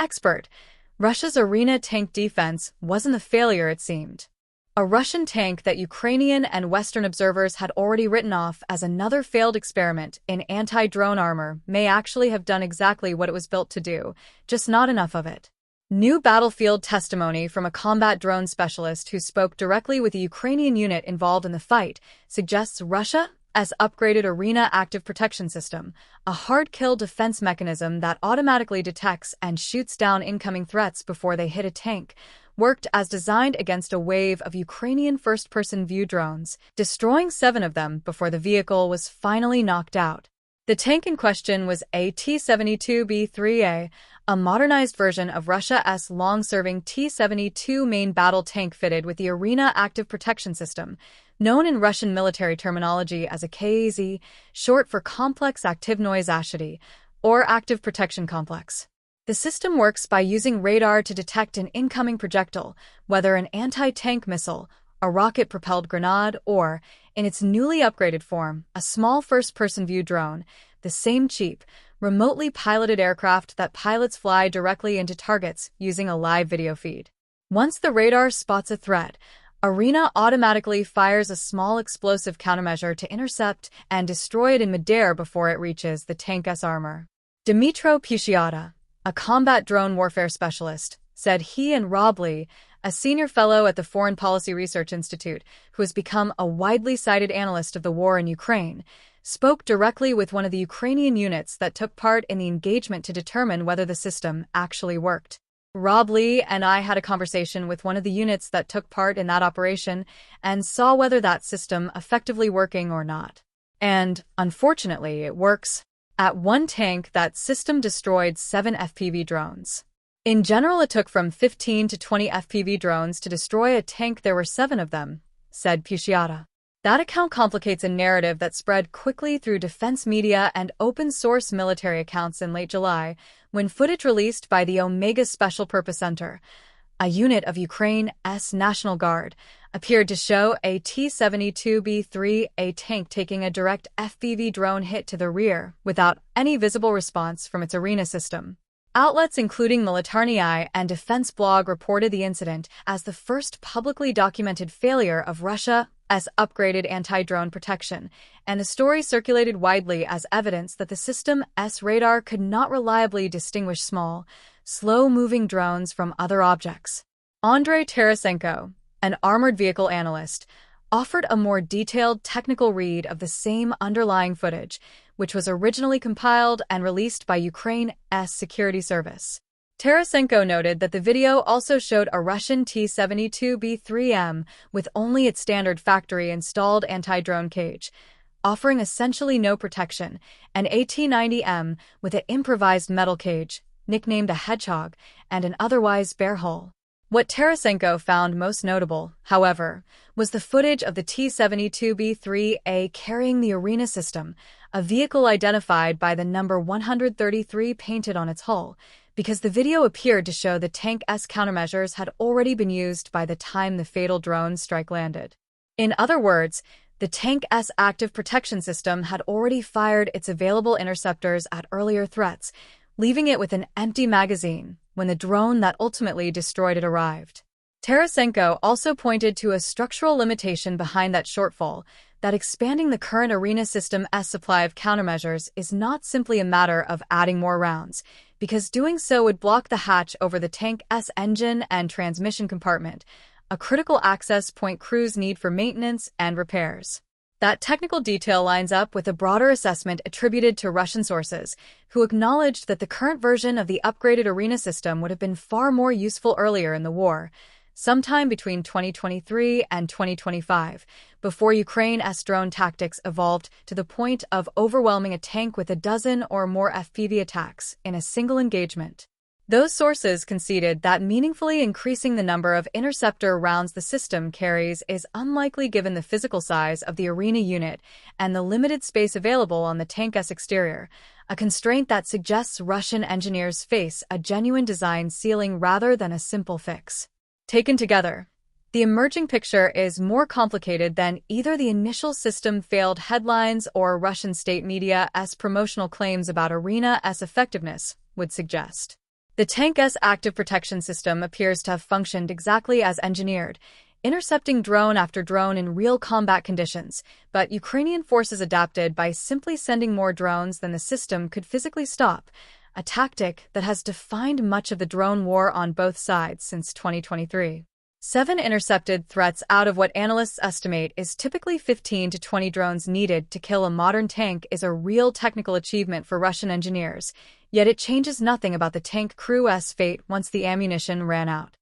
expert, Russia's Arena tank defense wasn't the failure it seemed. A Russian tank that Ukrainian and Western observers had already written off as another failed experiment in anti-drone armor may actually have done exactly what it was built to do, just not enough of it. New battlefield testimony from a combat drone specialist who spoke directly with the Ukrainian unit involved in the fight suggests Russia's upgraded Arena active protection system, a hard-kill defense mechanism that automatically detects and shoots down incoming threats before they hit a tank, worked as designed against a wave of Ukrainian first-person view drones, destroying 7 of them before the vehicle was finally knocked out. The tank in question was a T-72B3A, a modernized version of Russia's long-serving T-72 main battle tank fitted with the Arena active protection system, known in Russian military terminology as a KAZ, short for Complex Aktivnoye Защиты, or Active Protection Complex. The system works by using radar to detect an incoming projectile, whether an anti-tank missile, a rocket-propelled grenade, or, in its newly upgraded form, a small first-person view drone, the same cheap, remotely piloted aircraft that pilots fly directly into targets using a live video feed. Once the radar spots a threat, Arena automatically fires a small explosive countermeasure to intercept and destroy it in midair before it reaches the tank's armor. Dmytro Putiata, a combat drone warfare specialist, said he and Rob Lee, a senior fellow at the Foreign Policy Research Institute, who has become a widely cited analyst of the war in Ukraine, spoke directly with one of the Ukrainian units that took part in the engagement to determine whether the system actually worked. Rob Lee and I had a conversation with one of the units that took part in that operation and saw whether that system effectively working or not. And, unfortunately, it works. At one tank, that system destroyed 7 FPV drones. In general, it took from 15 to 20 FPV drones to destroy a tank. There were 7 of them, said Putiata. That account complicates a narrative that spread quickly through defense media and open-source military accounts in late July, when footage released by the Omega Special Purpose Center, a unit of Ukraine's National Guard, appeared to show a T-72B3A tank taking a direct FPV drone hit to the rear without any visible response from its Arena system. Outlets including Militarny and Defense Blog reported the incident as the first publicly documented failure of Russia's upgraded anti-drone protection, and the story circulated widely as evidence that the system's radar could not reliably distinguish small, slow-moving drones from other objects. Andrei Tarasenko, an armored vehicle analyst, offered a more detailed technical read of the same underlying footage, which was originally compiled and released by Ukraine's security service. Tarasenko noted that the video also showed a Russian T-72B3M with only its standard factory-installed anti-drone cage, offering essentially no protection, and a T-90M with an improvised metal cage, nicknamed a hedgehog, and an otherwise bare hull. What Tarasenko found most notable, however, was the footage of the T-72B3A carrying the Arena system, a vehicle identified by the number 133 painted on its hull, because the video appeared to show the tank's countermeasures had already been used by the time the fatal drone strike landed. In other words, the tank's active protection system had already fired its available interceptors at earlier threats, leaving it with an empty magazine when the drone that ultimately destroyed it arrived. Tarasenko also pointed to a structural limitation behind that shortfall, that expanding the current Arena system's supply of countermeasures is not simply a matter of adding more rounds, because doing so would block the hatch over the tank's engine and transmission compartment, a critical access point crews need for maintenance and repairs. That technical detail lines up with a broader assessment attributed to Russian sources, who acknowledged that the current version of the upgraded Arena system would have been far more useful earlier in the war, sometime between 2023 and 2025, before Ukraine's drone tactics evolved to the point of overwhelming a tank with a dozen or more FPV attacks in a single engagement. Those sources conceded that meaningfully increasing the number of interceptor rounds the system carries is unlikely given the physical size of the Arena unit and the limited space available on the tank's exterior, a constraint that suggests Russian engineers face a genuine design ceiling rather than a simple fix. Taken together, the emerging picture is more complicated than either the initial system failed headlines or Russian state media's promotional claims about Arena's effectiveness would suggest. The tank's active protection system appears to have functioned exactly as engineered, intercepting drone after drone in real combat conditions, but Ukrainian forces adapted by simply sending more drones than the system could physically stop, a tactic that has defined much of the drone war on both sides since 2023. 7 intercepted threats out of what analysts estimate is typically 15 to 20 drones needed to kill a modern tank is a real technical achievement for Russian engineers, yet it changes nothing about the tank crew's fate once the ammunition ran out.